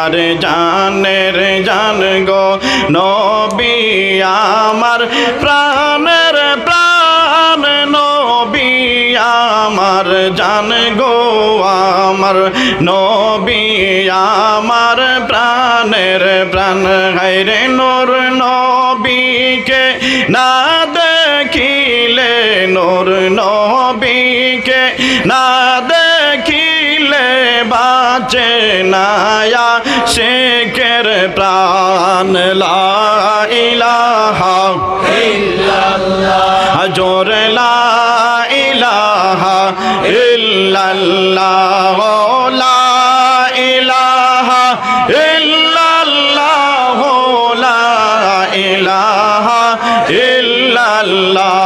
আমার জানের জান গো নবী আমার প্রাণের প্রাণ নবী আমার জান গো আমার নবী আমার প্রাণের প্রাণ হায়রে নূর নবীকে না দেখিলে নূর নবীকে না দেখিলে বাঁচে নায়া শেখের প্রাণ লা ইলাহা ইল্লাল্লাহ জোর লা ইলাহা ইল্লাল্লাহ লা ইলাহা ইল্লাল্লাহ লা ইলাহা ইল্লাল্লাহ